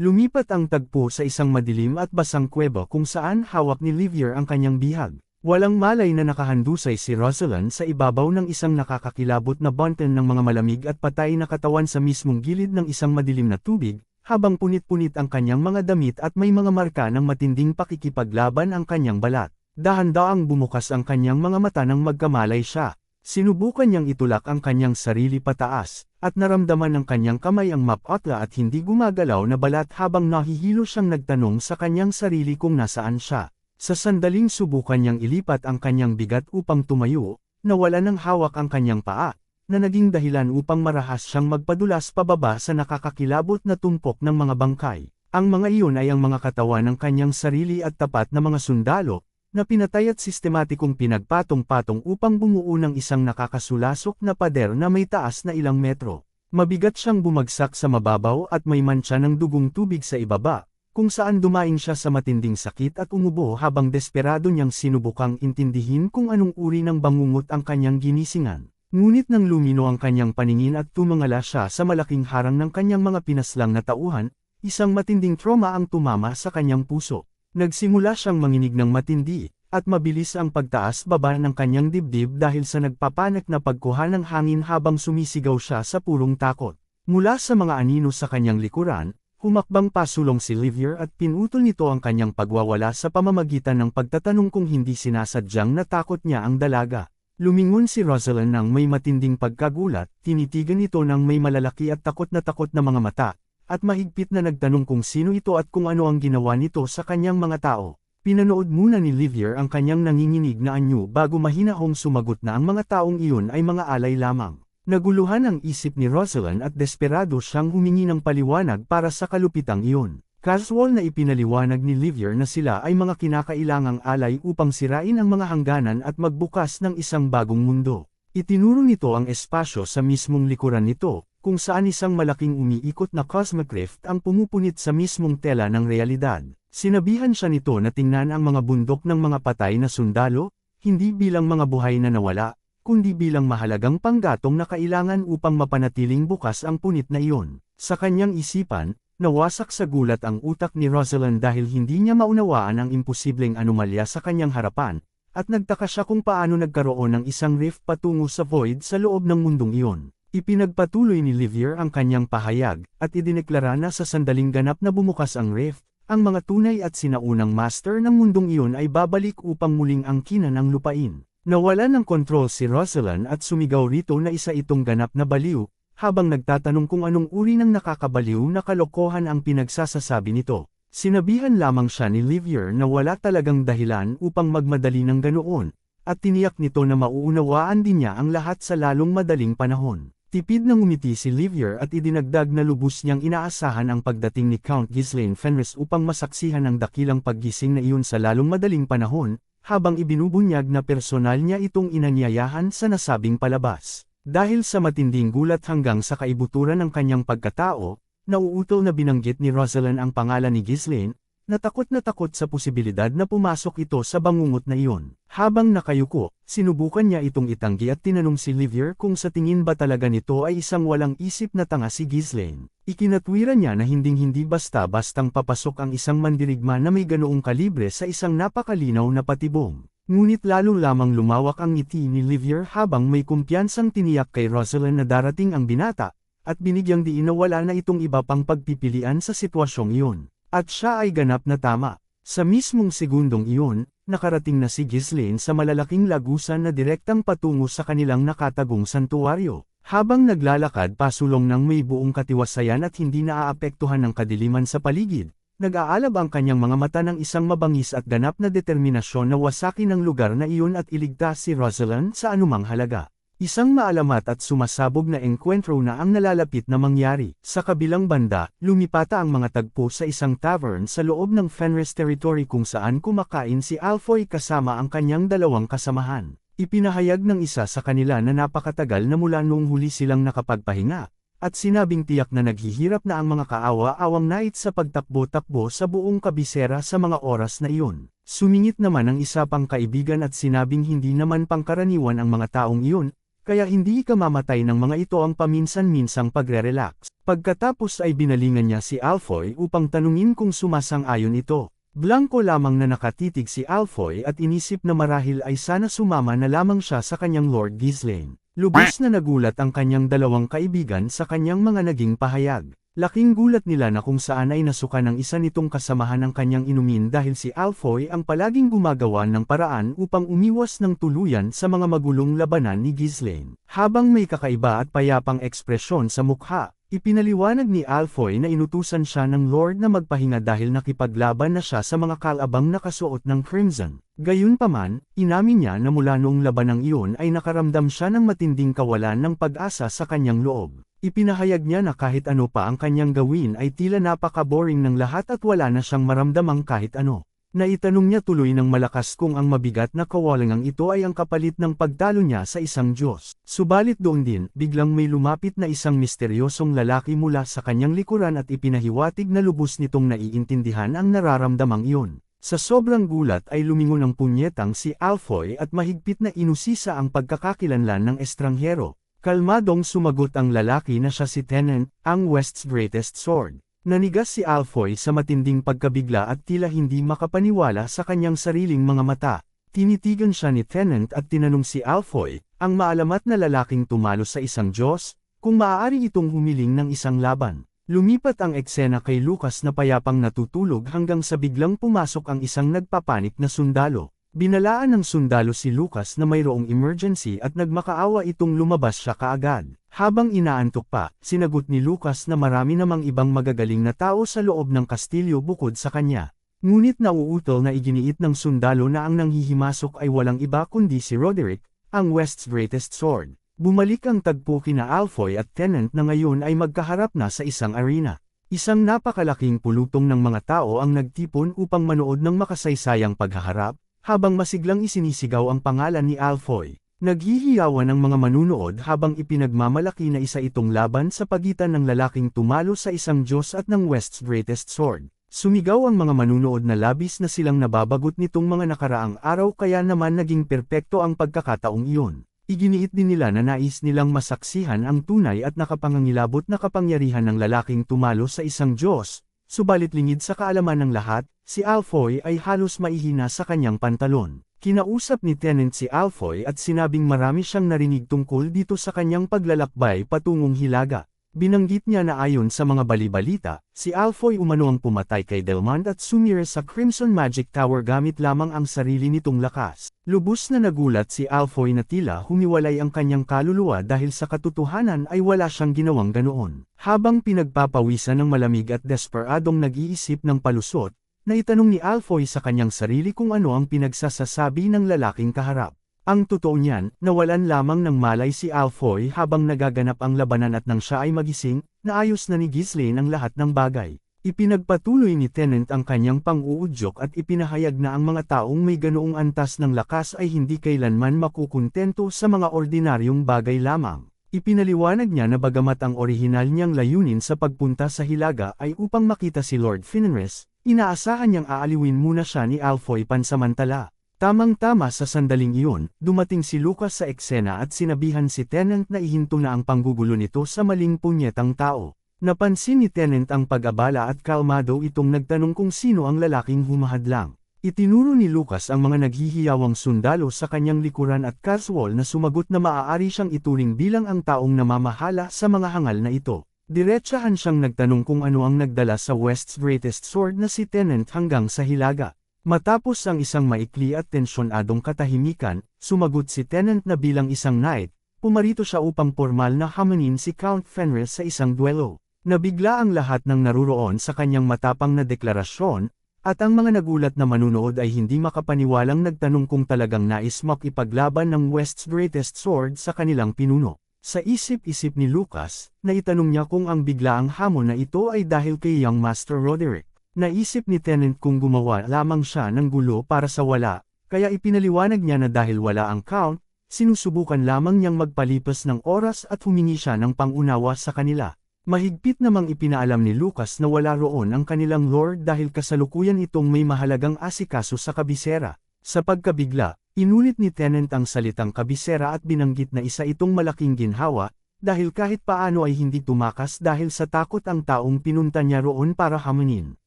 Lumipat ang tagpo sa isang madilim at basang kuweba kung saan hawak ni Livier ang kanyang bihag. Walang malay na nakahandusay si Rosalind sa ibabaw ng isang nakakakilabot na bunten ng mga malamig at patay na katawan sa mismong gilid ng isang madilim na tubig, habang punit-punit ang kanyang mga damit at may mga marka ng matinding pakikipaglaban ang kanyang balat. Dahan-daang bumukas ang kanyang mga mata nang magkamalay siya. Sinubukan niyang itulak ang kanyang sarili pataas, at naramdaman ng kanyang kamay ang mapotla at hindi gumagalaw na balat habang nahihilo siyang nagtanong sa kanyang sarili kung nasaan siya. Sa sandaling subukan niyang ilipat ang kanyang bigat upang tumayo, nawala ng hawak ang kanyang paa, na naging dahilan upang marahas siyang magpadulas pababa sa nakakakilabot na tumpok ng mga bangkay. Ang mga iyon ay ang mga katawan ng kanyang sarili at tapat na mga sundalo, na pinatay at sistematikong pinagpatong-patong upang bumuo ng isang nakakasulasok na pader na may taas na ilang metro. Mabigat siyang bumagsak sa mababaw at may mantsa ng dugong tubig sa ibaba, kung saan dumaing siya sa matinding sakit at umubo habang desperado niyang sinubukang intindihin kung anong uri ng bangungot ang kanyang ginisingan. Ngunit nang lumino ang kanyang paningin at tumangala siya sa malaking harang ng kanyang mga pinaslang na tauhan, isang matinding trauma ang tumama sa kanyang puso. Nagsimula siyang manginig ng matindi, at mabilis ang pagtaas-baba ng kanyang dibdib dahil sa nagpapanak na pagkuha ng hangin habang sumisigaw siya sa purong takot. Mula sa mga anino sa kanyang likuran, humakbang pasulong si Livier at pinutol nito ang kanyang pagwawala sa pamamagitan ng pagtatanong kung hindi sinasadyang natakot niya ang dalaga. Lumingon si Rosalind nang may matinding pagkagulat, tinitigan ito ng may malalaki at takot na mga mata, at mahigpit na nagtanong kung sino ito at kung ano ang ginawa nito sa kanyang mga tao. Pinanood muna ni Livier ang kanyang nanginginig na anyo bago mahinahong sumagot na ang mga taong iyon ay mga alay lamang. Naguluhan ang isip ni Rosalind at desperado siyang humingi ng paliwanag para sa kalupitang iyon. Casual na ipinaliwanag ni Livier na sila ay mga kinakailangang alay upang sirain ang mga hangganan at magbukas ng isang bagong mundo. Itinuro nito ang espasyo sa mismong likuran nito, kung saan isang malaking umiikot na cosmic rift ang pumupunit sa mismong tela ng realidad. Sinabihan siya nito na tingnan ang mga bundok ng mga patay na sundalo, hindi bilang mga buhay na nawala, kundi bilang mahalagang panggatong na kailangan upang mapanatiling bukas ang punit na iyon. Sa kanyang isipan, nawasak sa gulat ang utak ni Rosalind dahil hindi niya maunawaan ang imposibleng anomalya sa kanyang harapan, at nagtaka siya kung paano nagkaroon ng isang rift patungo sa void sa loob ng mundong iyon. Ipinagpatuloy ni Livier ang kanyang pahayag, at idineklara na sa sandaling ganap na bumukas ang rift, ang mga tunay at sinaunang master ng mundong iyon ay babalik upang muling angkinan ang lupain. Nawala ng kontrol si Rosalind at sumigaw rito na isa itong ganap na baliw, habang nagtatanong kung anong uri ng nakakabaliw na kalokohan ang pinagsasasabi nito. Sinabihan lamang siya ni Livier na wala talagang dahilan upang magmadali ng ganoon, at tiniyak nito na mauunawaan din niya ang lahat sa lalong madaling panahon. Tipid na ngumiti si Livier at idinagdag na lubos niyang inaasahan ang pagdating ni Count Ghislaine Fenris upang masaksihan ang dakilang paggising na iyon sa lalong madaling panahon, habang ibinubunyag na personal niya itong inanyayahan sa nasabing palabas. Dahil sa matinding gulat hanggang sa kaibuturan ng kanyang pagkatao, nauutol na binanggit ni Rosalind ang pangalan ni Ghislaine, na takot sa posibilidad na pumasok ito sa bangungot na iyon. Habang nakayuko, sinubukan niya itong itanggi at tinanong si Livier kung sa tingin ba talaga nito ay isang walang isip na tanga si Ghislaine. Ikinatwiran niya na hinding-hindi basta-bastang papasok ang isang mandirigma na may ganoong kalibre sa isang napakalinaw na patibong. Ngunit lalo lamang lumawak ang ngiti ni Livier habang may kumpiyansang tiniyak kay Rosalind na darating ang binata, at binigyang diin na wala na itong iba pang pagpipilian sa sitwasyong iyon. At siya ay ganap na tama. Sa mismong segundong iyon, nakarating na si Ghislaine sa malalaking lagusan na direktang patungo sa kanilang nakatagong santuwaryo. Habang naglalakad pasulong ng may buong katiwasayan at hindi naaapektuhan ng kadiliman sa paligid, nag-aalab ang kanyang mga mata ng isang mabangis at ganap na determinasyon na wasakin ang lugar na iyon at iligtas si Rosalind sa anumang halaga. Isang maalamat at sumasabog na engkwentro na ang nalalapit na mangyari. Sa kabilang banda, lumipata ang mga tagpo sa isang tavern sa loob ng Fenris territory kung saan kumakain si Alfoy kasama ang kanyang dalawang kasamahan. Ipinahayag ng isa sa kanila na napakatagal na mula noong huli silang nakapagpahinga, at sinabing tiyak na naghihirap na ang mga kaawa-awang night sa pagtakbo-takbo sa buong kabisera sa mga oras na iyon. Sumingit naman ang isa pang kaibigan at sinabing hindi naman pangkaraniwan ang mga taong iyon, kaya hindi ikamamatay ng mga ito ang paminsan-minsang pagre-relax. Pagkatapos ay binalingan niya si Alfoy upang tanungin kung sumasang-ayon ito. Blanco lamang na nakatitig si Alfoy at inisip na marahil ay sana sumama na lamang siya sa kanyang Lord Ghislaine. Lubos na nagulat ang kanyang dalawang kaibigan sa kanyang mga naging pahayag. Laking gulat nila na kung saan ay nasuka ng isa nitong kasamahan ng kanyang inumin dahil si Alfoy ang palaging gumagawa ng paraan upang umiwas ng tuluyan sa mga magulong labanan ni Ghislaine. Habang may kakaiba at payapang ekspresyon sa mukha, ipinaliwanag ni Alfoy na inutusan siya ng Lord na magpahinga dahil nakipaglaban na siya sa mga kalabang nakasuot ng crimson. Gayunpaman, inamin niya na mula noong labanang iyon ay nakaramdam siya ng matinding kawalan ng pag-asa sa kanyang loob. Ipinahayag niya na kahit ano pa ang kanyang gawin ay tila napaka-boring ng lahat at wala na siyang maramdamang kahit ano. Naitanong niya tuloy ng malakas kung ang mabigat na kawalangang ito ay ang kapalit ng pagtalo niya sa isang Diyos. Subalit doon din, biglang may lumapit na isang misteryosong lalaki mula sa kanyang likuran at ipinahiwatig na lubos nitong naiintindihan ang nararamdamang iyon. Sa sobrang gulat ay lumingon ang punyetang si Alfoy at mahigpit na inusisa ang pagkakakilanlan ng estranghero. Kalmadong sumagot ang lalaki na siya si Tennant, ang West's greatest sword. Nanigas si Alfoy sa matinding pagkabigla at tila hindi makapaniwala sa kanyang sariling mga mata. Tinitigan siya ni Tennant at tinanong si Alfoy, ang maalamat na lalaking tumalo sa isang Diyos, kung maaari itong humiling ng isang laban. Lumipat ang eksena kay Lucas na payapang natutulog hanggang sa biglang pumasok ang isang nagpapanik na sundalo. Binalaan ng sundalo si Lucas na mayroong emergency at nagmakaawa itong lumabas siya kaagad. Habang inaantok pa, sinagot ni Lucas na marami namang ibang magagaling na tao sa loob ng kastilyo bukod sa kanya. Ngunit nauutol na iginiit ng sundalo na ang nanghihimasok ay walang iba kundi si Roderick, ang West's greatest sword. Bumalik ang tagpo kina Alfoy at Tennant na ngayon ay magkaharap na sa isang arena. Isang napakalaking pulutong ng mga tao ang nagtipon upang manood ng makasaysayang paghaharap, habang masiglang isinisigaw ang pangalan ni Alfoy. Naghihiyawan ang mga manunood habang ipinagmamalaki na isa itong laban sa pagitan ng lalaking tumalo sa isang Diyos at ng West's greatest sword. Sumigaw ang mga manunood na labis na silang nababagot nitong mga nakaraang araw kaya naman naging perpekto ang pagkakataong iyon. Iginiit din nila na nais nilang masaksihan ang tunay at nakapangangilabot na kapangyarihan ng lalaking tumalo sa isang Diyos, subalit lingid sa kaalaman ng lahat, si Alfoy ay halos maihina sa kanyang pantalon. Kinausap ni Tennant si Alfoy at sinabing marami siyang narinig tungkol dito sa kanyang paglalakbay patungong Hilaga. Binanggit niya na ayon sa mga balibalita, si Alfoy umano ang pumatay kay Delmond at sumire sa Crimson Magic Tower gamit lamang ang sarili nitong lakas. Lubos na nagulat si Alfoy na tila humiwalay ang kanyang kaluluwa dahil sa katotohanan ay wala siyang ginawang ganoon. Habang pinagpapawisan ng malamig at desperadong nag-iisip ng palusot, naitanong ni Alfoy sa kanyang sarili kung ano ang pinagsasasabi ng lalaking kaharap. Ang totoo niyan, nawalan lamang ng malay si Alfoy habang nagaganap ang labanan at nang siya ay magising, naayos na ni Ghislaine ang lahat ng bagay. Ipinagpatuloy ni Tennant ang kanyang pang-uudyok at ipinahayag na ang mga taong may ganoong antas ng lakas ay hindi kailanman makukuntento sa mga ordinaryong bagay lamang. Ipinaliwanag niya na bagamat ang orihinal niyang layunin sa pagpunta sa Hilaga ay upang makita si Lord Fenris, inaasahan niyang aaliwin muna siya ni Alfoy pansamantala. Tamang-tama sa sandaling iyon, dumating si Lucas sa eksena at sinabihan si Tennant na ihinto na ang panggugulo nito sa maling punyetang tao. Napansin ni Tennant ang pag-abala at kalmado itong nagtanong kung sino ang lalaking humahadlang. Itinuro ni Lucas ang mga naghihiyawang sundalo sa kanyang likuran at Caswall na sumagot na maaari siyang ituring bilang ang taong namamahala sa mga hangal na ito. Diretsahan siyang nagtanong kung ano ang nagdala sa West's greatest sword na si Tennant hanggang sa Hilaga. Matapos ang isang maikli at tensyonadong katahimikan, sumagot si Tennant na bilang isang knight, pumarito siya upang formal na hamanin si Count Fenris sa isang duelo. Nabigla ang lahat ng naruroon sa kanyang matapang na deklarasyon, at ang mga nagulat na manunood ay hindi makapaniwalang nagtanong kung talagang nais makipaglaban ng West's greatest sword sa kanilang pinuno. Sa isip-isip ni Lucas, naitanong niya kung ang biglaang hamon na ito ay dahil kay Young Master Roderick. Naisip ni Tennant kung gumawa lamang siya ng gulo para sa wala, kaya ipinaliwanag niya na dahil wala ang Count, sinusubukan lamang niyang magpalipas ng oras at humingi siya ng pangunawa sa kanila. Mahigpit namang ipinaalam ni Lucas na wala roon ang kanilang lord dahil kasalukuyan itong may mahalagang asikaso sa kabisera. Sa pagkabigla, inulit ni Tennant ang salitang kabisera at binanggit na isa itong malaking ginhawa, dahil kahit paano ay hindi tumakas dahil sa takot ang taong pinunta niya roon para hamunin.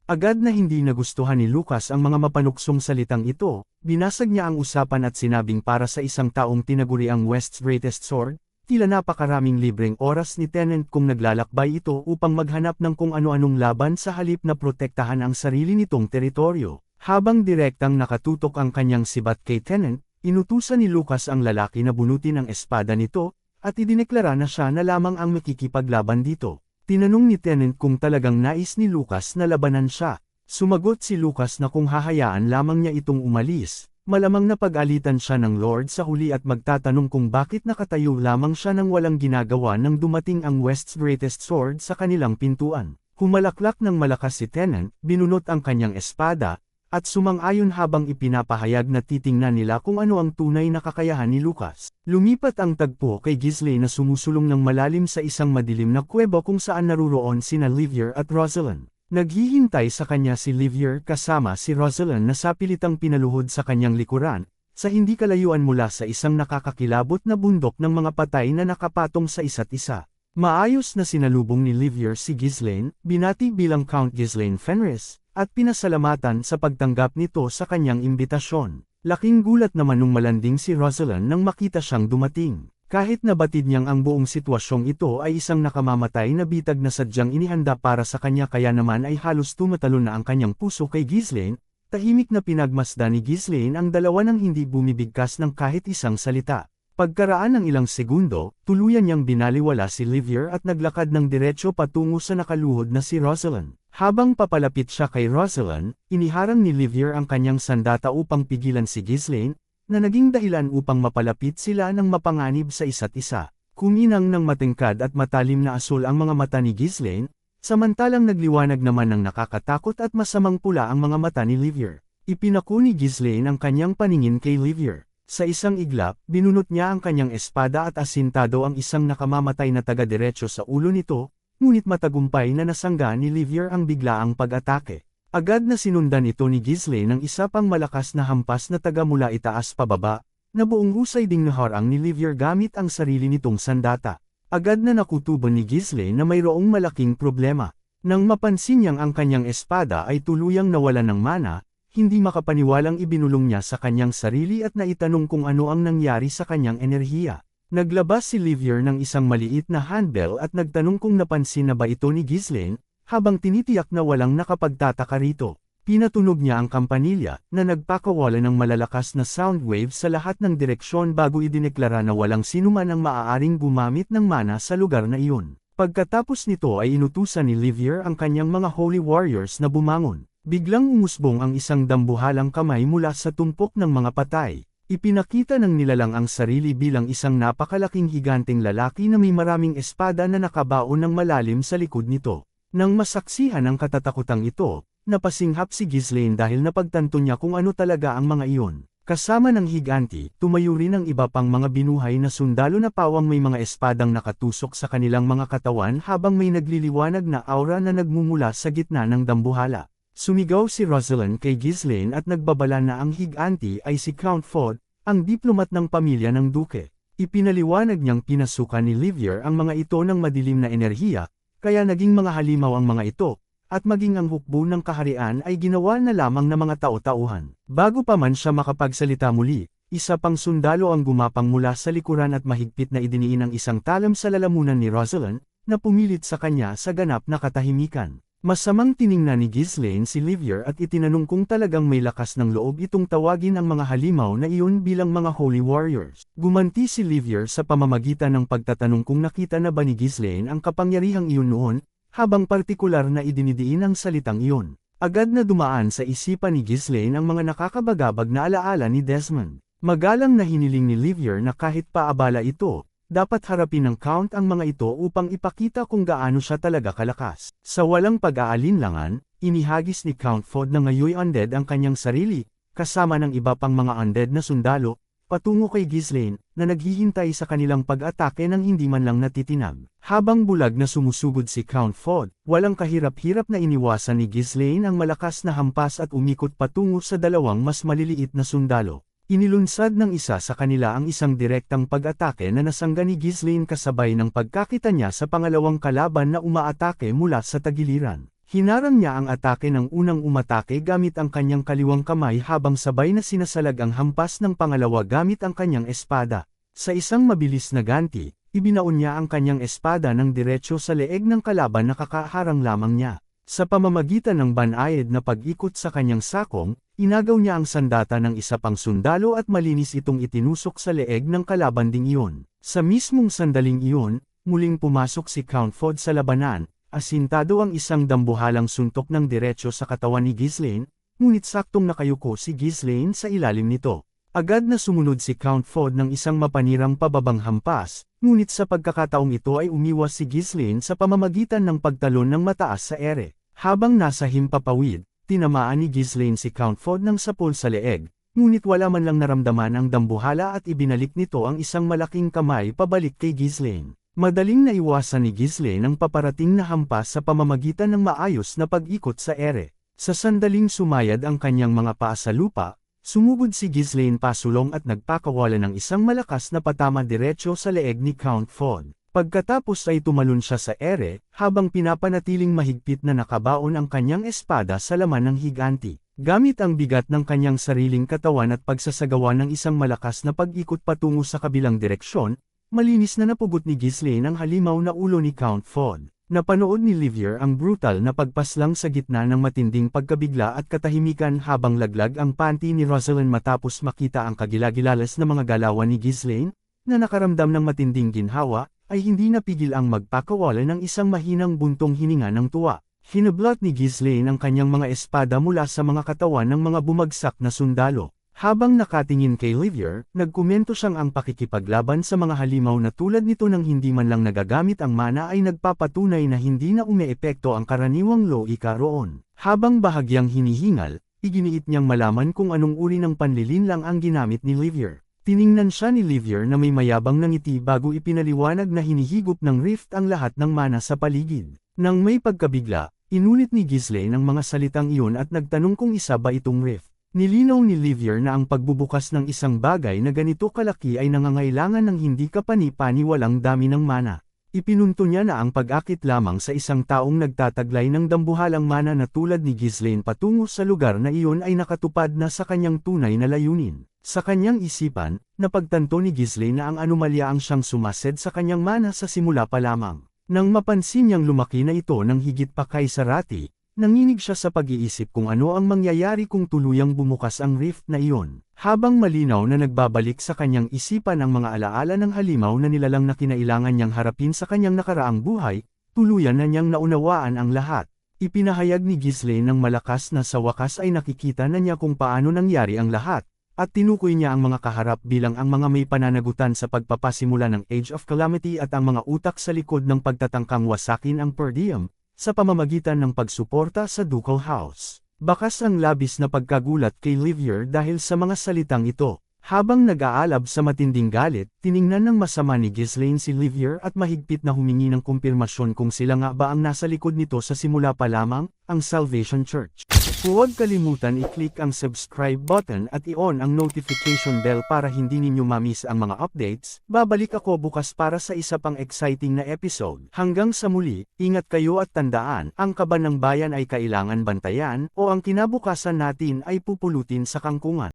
Agad na hindi nagustuhan ni Lucas ang mga mapanuksong salitang ito, binasag niya ang usapan at sinabing para sa isang taong tinaguri ang West's greatest sword, tila napakaraming libreng oras ni Tennant kung naglalakbay ito upang maghanap ng kung ano-anong laban sa halip na protektahan ang sarili nitong teritoryo. Habang direktang nakatutok ang kanyang sibat kay Tennant, inutusan ni Lucas ang lalaki na bunutin ang espada nito, at idineklara na siya na lamang ang makikipaglaban dito. Tinanong ni Tennant kung talagang nais ni Lucas na labanan siya. Sumagot si Lucas na kung hahayaan lamang niya itong umalis, malamang na pag-alitan siya ng Lord sa huli at magtatanong kung bakit nakatayo lamang siya nang walang ginagawa nang dumating ang West's greatest sword sa kanilang pintuan. Humalaklak ng malakas si Tennant, binunot ang kanyang espada, at sumang-ayon habang ipinapahayag na titingnan nila kung ano ang tunay na kakayahan ni Lucas. Lumipat ang tagpo kay Ghislaine na sumusulong ng malalim sa isang madilim na kuweba kung saan naruroon sina Livier at Rosalind. Naghihintay sa kanya si Livier kasama si Rosalind na sapilitang pinaluhod sa kanyang likuran, sa hindi kalayuan mula sa isang nakakakilabot na bundok ng mga patay na nakapatong sa isa't isa. Maayos na sinalubong ni Livier si Ghislaine, binati bilang Count Ghislaine Fenris, at pinasalamatan sa pagtanggap nito sa kanyang imbitasyon. Laking gulat naman nung malanding si Rosalind nang makita siyang dumating. Kahit nabatid niyang ang buong sitwasyong ito ay isang nakamamatay na bitag na sadyang inihanda para sa kanya kaya naman ay halos tumatalon na ang kanyang puso kay Ghislaine, tahimik na pinagmasdan ni Ghislaine ang dalawa nang hindi bumibigkas ng kahit isang salita. Pagkaraan ng ilang segundo, tuluyan niyang binaliwala si Livier at naglakad ng diretsyo patungo sa nakaluhod na si Rosalind. Habang papalapit siya kay Rosalind, iniharang ni Livier ang kanyang sandata upang pigilan si Ghislaine, na naging dahilan upang mapalapit sila ng mapanganib sa isa't isa. Kuminang ng matingkad at matalim na asul ang mga mata ni Ghislaine, samantalang nagliwanag naman ng nakakatakot at masamang pula ang mga mata ni Livier. Ipinako ni Ghislaine ang kanyang paningin kay Livier. Sa isang iglap, binunot niya ang kanyang espada at asintado ang isang nakamamatay na taga-diretso sa ulo nito, ngunit matagumpay na nasangga ni Livier ang biglaang pag-atake. Agad na sinundan ito ni Ghislaine ng isa pang malakas na hampas na taga mula itaas pababa, na buong husay ding naharang ni Livier gamit ang sarili nitong sandata. Agad na nakutuban ni Ghislaine na mayroong malaking problema. Nang mapansin niyang ang kanyang espada ay tuluyang nawalan ng mana, hindi makapaniwalang ibinulong niya sa kanyang sarili at naitanong kung ano ang nangyari sa kanyang enerhiya. Naglabas si Livier ng isang maliit na handbell at nagtanong kung napansin na ba ito ni Ghislaine, habang tinitiyak na walang nakapagtataka rito. Pinatunog niya ang kampanilya, na nagpakawala ng malalakas na sound waves sa lahat ng direksyon bago idineklara na walang sinuman ang maaaring gumamit ng mana sa lugar na iyon. Pagkatapos nito ay inutusan ni Livier ang kanyang mga holy warriors na bumangon. Biglang umusbong ang isang dambuhalang kamay mula sa tumpok ng mga patay. Ipinakita ng nilalang ang sarili bilang isang napakalaking higanteng lalaki na may maraming espada na nakabaon ng malalim sa likod nito. Nang masaksihan ang katatakutang ito, napasinghap si Ghislaine dahil napagtanto niya kung ano talaga ang mga iyon. Kasama ng higanti, tumayo rin ang iba pang mga binuhay na sundalo na pawang may mga espadang nakatusok sa kanilang mga katawan habang may nagliliwanag na aura na nagmumula sa gitna ng dambuhala. Sumigaw si Rosalind kay Ghislaine at nagbabala na ang higanti ay si Count Ford, ang diplomat ng pamilya ng duke. Ipinaliwanag niyang pinasukan ni Livier ang mga ito ng madilim na enerhiya, kaya naging mga halimaw ang mga ito, at maging ang hukbo ng kaharian ay ginawa na lamang ng mga tao-tauhan. Bago pa man siya makapagsalita muli, isa pang sundalo ang gumapang mula sa likuran at mahigpit na idiniin ang isang talam sa lalamunan ni Rosalind, na pumilit sa kanya sa ganap na katahimikan. Masamang tiningnan ni Ghislaine si Livier at itinanong kung talagang may lakas ng loob itong tawagin ang mga halimaw na iyon bilang mga holy warriors. Gumanti si Livier sa pamamagitan ng pagtatanong kung nakita na ba ni Ghislaine ang kapangyarihang iyon noon, habang partikular na idinidiin ang salitang iyon. Agad na dumaan sa isipan ni Ghislaine ang mga nakakabagabag na alaala ni Desmond. Magalang na hiniling ni Livier na kahit paabala ito, dapat harapin ng Count ang mga ito upang ipakita kung gaano siya talaga kalakas. Sa walang pag-aalinlangan, inihagis ni Count Ford na ngayoy undead ang kanyang sarili, kasama ng iba pang mga undead na sundalo, patungo kay Ghislaine, na naghihintay sa kanilang pag-atake nang hindi man lang natitinag. Habang bulag na sumusugod si Count Ford, walang kahirap-hirap na iniwasan ni Ghislaine ang malakas na hampas at umikot patungo sa dalawang mas maliliit na sundalo. Inilunsad ng isa sa kanila ang isang direktang pag-atake na nasangga ni Ghislaine kasabay ng pagkakita niya sa pangalawang kalaban na umaatake mula sa tagiliran. Hinarang niya ang atake ng unang umatake gamit ang kanyang kaliwang kamay habang sabay na sinasalag ang hampas ng pangalawa gamit ang kanyang espada. Sa isang mabilis na ganti, ibinaon niya ang kanyang espada ng diretso sa leeg ng kalaban na kakaharang lamang niya. Sa pamamagitan ng banayad na pag-ikot sa kanyang sakong, inagaw niya ang sandata ng isa pang sundalo at malinis itong itinusok sa leeg ng kalaban ding iyon. Sa mismong sandaling iyon, muling pumasok si Count Ford sa labanan. Asintado ang isang dambuhalang suntok ng diretso sa katawan ni Ghislaine, ngunit saktong nakayuko si Ghislaine sa ilalim nito. Agad na sumunod si Count Ford ng isang mapanirang pababang hampas, ngunit sa pagkakataong ito ay umiwas si Ghislaine sa pamamagitan ng pagtalon ng mataas sa ere. Habang nasa himpapawid, tinamaan ni Ghislaine si Count Ford ng sapol sa leeg, ngunit wala man lang naramdaman ang dambuhala at ibinalik nito ang isang malaking kamay pabalik kay Ghislaine. Madaling naiwasan ni Ghislaine ang paparating na hampas sa pamamagitan ng maayos na pag-ikot sa ere. Sa sandaling sumayad ang kanyang mga paa sa lupa, sumugod si Ghislaine pasulong at nagpakawala ng isang malakas na patama diretso sa leeg ni Count Ford. Pagkatapos ay tumalon siya sa ere, habang pinapanatiling mahigpit na nakabaon ang kanyang espada sa laman ng higanti. Gamit ang bigat ng kanyang sariling katawan at pagsasagawa ng isang malakas na pag-ikot patungo sa kabilang direksyon, malinis na napugot ni Ghislaine ang halimaw na ulo ni Count Ford. Napanood ni Livier ang brutal na pagpaslang sa gitna ng matinding pagkabigla at katahimikan habang laglag ang panty ni Rosalind matapos makita ang kagilagilalas na mga galawan ni Ghislaine, na nakaramdam ng matinding ginhawa, ay hindi napigil ang magpakawala ng isang mahinang buntong hininga ng tuwa. Hinablot ni Ghislaine ang kanyang mga espada mula sa mga katawan ng mga bumagsak na sundalo. Habang nakatingin kay Livier, nagkomento siyang ang pakikipaglaban sa mga halimaw na tulad nito nang hindi man lang nagagamit ang mana ay nagpapatunay na hindi na umeepekto ang karaniwang loika roon. Habang bahagyang hinihingal, iginiit niyang malaman kung anong uri ng panlilinlang ang ginamit ni Livier. Tiningnan siya ni Livier na may mayabang na ngiti bago ipinaliwanag na hinihigop ng rift ang lahat ng mana sa paligid. Nang may pagkabigla, inulit ni Ghislaine ang mga salitang iyon at nagtanong kung isa ba itong rift. Nilinaw ni Livier na ang pagbubukas ng isang bagay na ganito kalaki ay nangangailangan ng hindi kapani-paniwalang dami ng mana. Ipinunto niya na ang pag-akit lamang sa isang taong nagtataglay ng dambuhalang mana na tulad ni Ghislaine patungo sa lugar na iyon ay nakatupad na sa kanyang tunay na layunin. Sa kanyang isipan, napagtanto ni Ghislaine na ang anomalya ang siyang sumased sa kanyang mana sa simula pa lamang. Nang mapansin niyang lumaki na ito ng higit pa kay Sarati, nanginig siya sa pag-iisip kung ano ang mangyayari kung tuluyang bumukas ang rift na iyon. Habang malinaw na nagbabalik sa kanyang isipan ang mga alaala ng halimaw na nilalang na kinailangan niyang harapin sa kanyang nakaraang buhay, tuluyan na niyang naunawaan ang lahat. Ipinahayag ni Ghislaine ng malakas na sa wakas ay nakikita na niya kung paano nangyari ang lahat, at tinukoy niya ang mga kaharap bilang ang mga may pananagutan sa pagpapasimula ng Age of Calamity at ang mga utak sa likod ng pagtatangkang wasakin ang Per Diem, sa pamamagitan ng pagsuporta sa Ducal House. Bakas ang labis na pagkagulat kay Livier dahil sa mga salitang ito. Habang nag-aalab sa matinding galit, tiningnan ng masama ni Ghislaine si Livier at mahigpit na humingi ng kumpirmasyon kung sila nga ba ang nasa likod nito sa simula pa lamang, ang Salvation Church. Huwag kalimutan i-click ang subscribe button at i-on ang notification bell para hindi ninyo ma-miss ang mga updates. Babalik ako bukas para sa isa pang exciting na episode. Hanggang sa muli, ingat kayo at tandaan, ang kaban ng bayan ay kailangan bantayan, o ang kinabukasan natin ay pupulutin sa kangkungan.